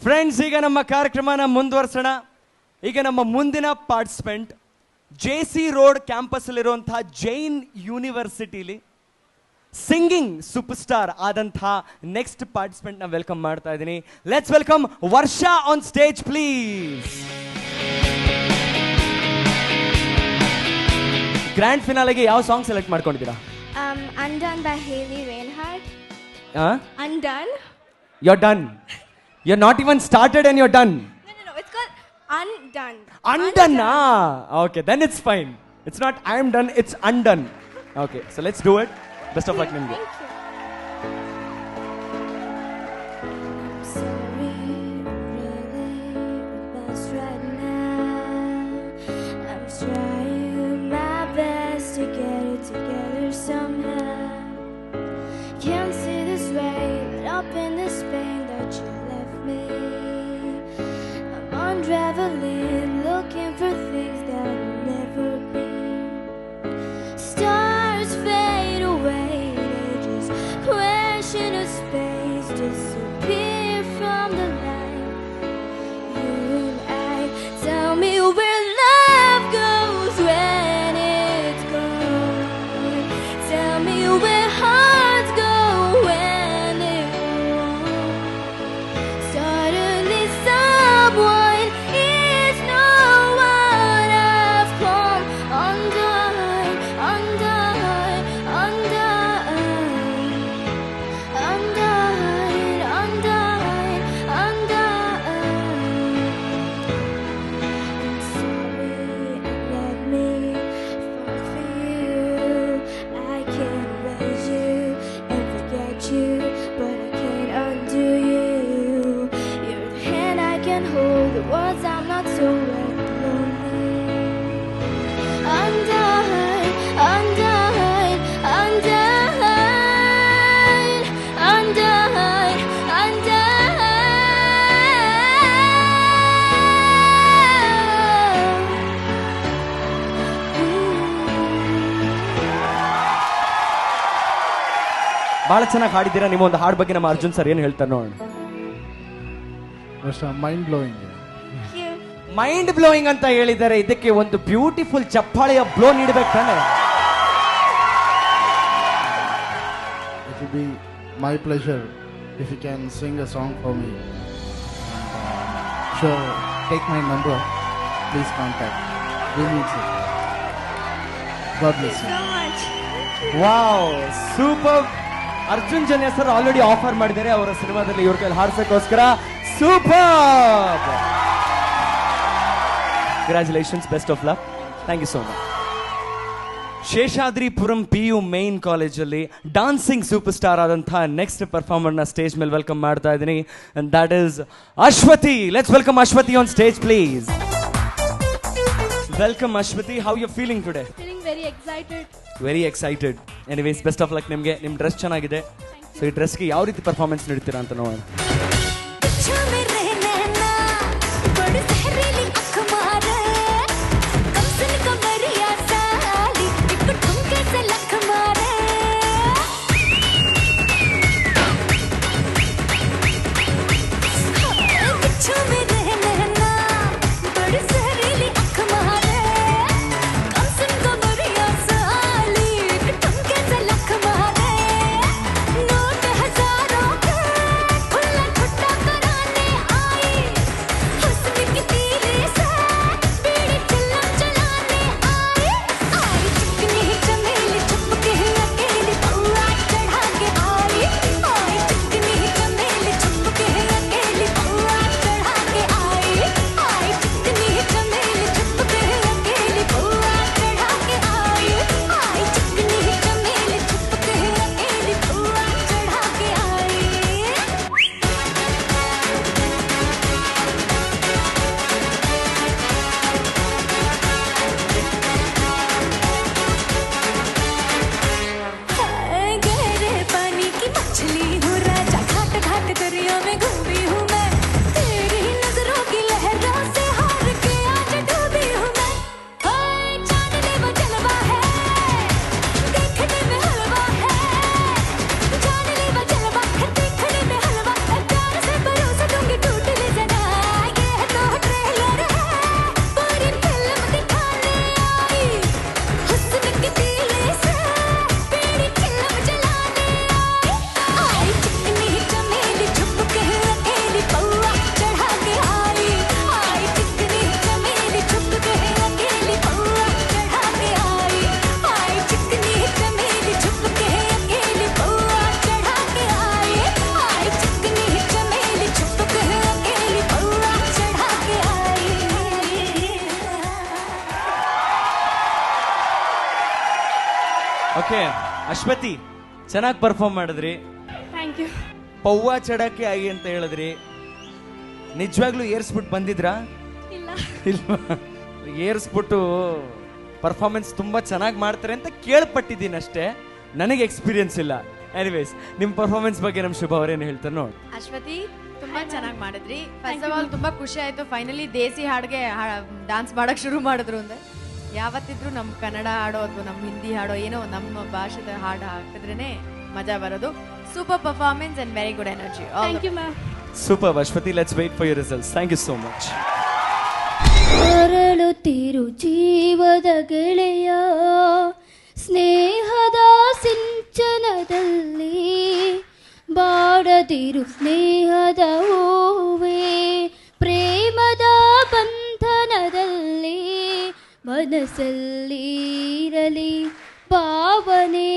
Friends, ಈಗ ನಮ್ಮ ಕಾರ್ಯಕ್ರಮನ ಮುಂದುವರ್ಸೋಣ. ಈಗ ನಮ್ಮ ಮುಂದಿನ ಪಾರ್ಟಿಸಿಪೆಂಟ್ JC ರೋಡ್ ಕ್ಯಾಂಪಸ್ಸಲ್ಲಿರುವಂತಹ ಜೈನ್ ಯೂನಿವರ್ಸಿಟಿಲಿ ಸಿಂಗಿಂಗ್ ಸೂಪರ್ ಸ್ಟಾರ್ ಆದಂತಹ ನೆಕ್ಸ್ಟ್ ಪಾರ್ಟಿಸಿಪೆಂಟ್ ನ ವೆಲ್ಕಮ್ ಮಾಡ್ತಾ ಇದ್ದೀನಿ. Let's welcome Varsha on stage please. Grand ಫಿನಾಲೆಗೆ ಯಾವ ಸಾಂಗ್ ಸೆಲೆಕ್ಟ್ ಮಾಡ್ಕೊಂಡಿದ್ದೀರಾ? Undone by Haley Reinhardt. Undone. You're done. You're not even started and you're done. No. It's called Undone. Undone. Okay, then it's fine. It's not I'm done, it's undone. Okay, so let's do it. Best of luck, Nimge. Thank you. I'm sorry, really the best right now. I'm trying my best to get it together somehow. Can't see this way, but up in this pain that you left me. I'm unraveling, looking for things that will never be. Stars fade away, they just crash into space, disappear from the light. You and I, tell me where love goes when it's gone. Tell me where hearts go when they're wrong. Suddenly someone is no one. I've come undone, undone, undone, undone, undone, undone. I'm sorry I let me fall for you. I can't erase you and forget you, but I can't undo you. You're the hand I can hold, the words I'm not so lonely. Undone, undone, undone, undone, ಬಹಳ ಚೆನ್ನಾಗಿ ಹಾಡಿದ್ದೀರಾ. ನಿಮ್ಮ ಒಂದು ಹಾಡ್ ಬಗ್ಗೆ ನಮ್ಮ Arjun sir ಏನು ಹೇಳ್ತಾರೆ ನೋಡೋಣ. Mind blowing. ಮೈಂಡ್ ಬ್ಲೋಯಿಂಗ್ ಅಂತ ಹೇಳಿದ್ದಾರೆ. ಇದಕ್ಕೆ ಒಂದು ಬ್ಯೂಟಿಫುಲ್ ಚಪ್ಪಾಳೆಯ ಬ್ಲೋ ನೀಡಬೇಕು ತಾನೆ. It will be my pleasure if you can sing a song for me. Sure, take my number. Please contact. We need it. God bless you. so much. Wow, super. Arjun Janya sir already offer ಮಾಡಿದ್ದಾರೆ ಅವರ ಸಿನಿಮಾದಲ್ಲಿ ಇವ್ರ ಕೈಲಿ ಹಾಡ್ಸಕ್ಕೋಸ್ಕರ. Super. Congratulations, best of luck. Thank you so much. Seshadripuram PU main ಕಾಲೇಜಲ್ಲಿ dancing super star ಆದಂತಹ next ಪರ್ಫಾರ್ಮರ್ನ stage ಮೇಲೆ ವೆಲ್ಕಮ್ ಮಾಡ್ತಾ ಇದ್ದೀನಿ. And that is Ashwathi. Let's welcome Ashwathi on stage please. Welcome Ashwathi. How you feeling today? Feeling very excited. Very excited. Anyways, best of luck ನಿಮಗೆ. ನಿಮ್ಮ dress ಚೆನ್ನಾಗಿದೆ. So ಈ ಡ್ರೆಸ್ಗೆ ಯಾವ ರೀತಿ ಪರ್ಫಾರ್ಮೆನ್ಸ್ ನೀಡ್ತೀರಾ ಅಂತ ನೋಡೋಣ. ಓಕೆ ಅಶ್ವತಿ, ಚೆನ್ನಾಗಿ ಪರ್ಫಾರ್ಮ್ ಮಾಡಿದ್ರಿ. Thank you. ಪವ್ವ ಚಡಕ್ಕೆ ಆಗಿ ಅಂತ ಹೇಳಿದ್ರಿ. ನಿಜವಾಗ್ಲೂ ಏರ್ಸ್ಬಿಟ್ಟು ಬಂದಿದ್ರಾ? ಇಲ್ಲ. ಇಲ್ವಾ? ಏರ್ಸ್ಬಿಟ್ಟು ಪರ್ಫಾರ್ಮೆನ್ಸ್ ತುಂಬಾ ಚೆನ್ನಾಗಿ ಮಾಡ್ತಾರೆ ಅಂತ ಕೇಳ್ಪಟ್ಟಿದ್ದೀನಿ ಅಷ್ಟೇ, ನನಗೆ ಎಕ್ಸ್ಪೀರಿಯನ್ಸ್ ಇಲ್ಲ. ಎನಿವೇಸ್, ನಿಮ್ಮ ಪರ್ಫಾರ್ಮೆನ್ಸ್ ಬಗ್ಗೆ ನಮ್ಮ ಶುಭ ಅವರೇನು ಹೇಳ್ತಾರೆ ನೋಡಿ. ಅಶ್ವತಿ, ತುಂಬಾ ಚೆನ್ನಾಗಿ ಮಾಡಿದ್ರಿ. ಫಸ್ಟ್ ಆಫ್ ಆಲ್ ತುಂಬಾ ಖುಷಿ ಆಯ್ತು, ಫೈನಲಿ ದೇಸಿ ಹಾಡ್ಗೆ ಡಾನ್ಸ್ ಮಾಡಕ್ ಶುರು ಮಾಡಿದ್ರು ಅಂದ್ರೆ. ಯಾವತ್ತಿದ್ರು ನಮ್ಮ ಕನ್ನಡ ಹಾಡೋ ಅಥವಾ ನಮ್ಮ ಹಿಂದಿ ಹಾಡೋ ಏನೋ ನಮ್ಮ ಭಾಷೆದ ಹಾಡು ಹಾಕಿದ್ರೇನೆ ಮಜಾ ಬರೋದು. Super performance and very good energy. Thank you ma'am. Super Ashwathi, let's wait for your results. Thank you so much. ಅರಳುತ್ತಿರು ಜೀವದ ಗೆಳೆಯ, ಸ್ನೇಹದ ಸಿಂಚನದಲ್ಲಿ ಬಾಡದಿರು ಸ್ನೇಹದ ಹೂವೇ, ಪ್ರೇಮದ ಬಂಧನದಲ್ಲಿ ಮನಸ್ಸಲ್ಲಿ ಇರಲಿ ಭಾವನೆ.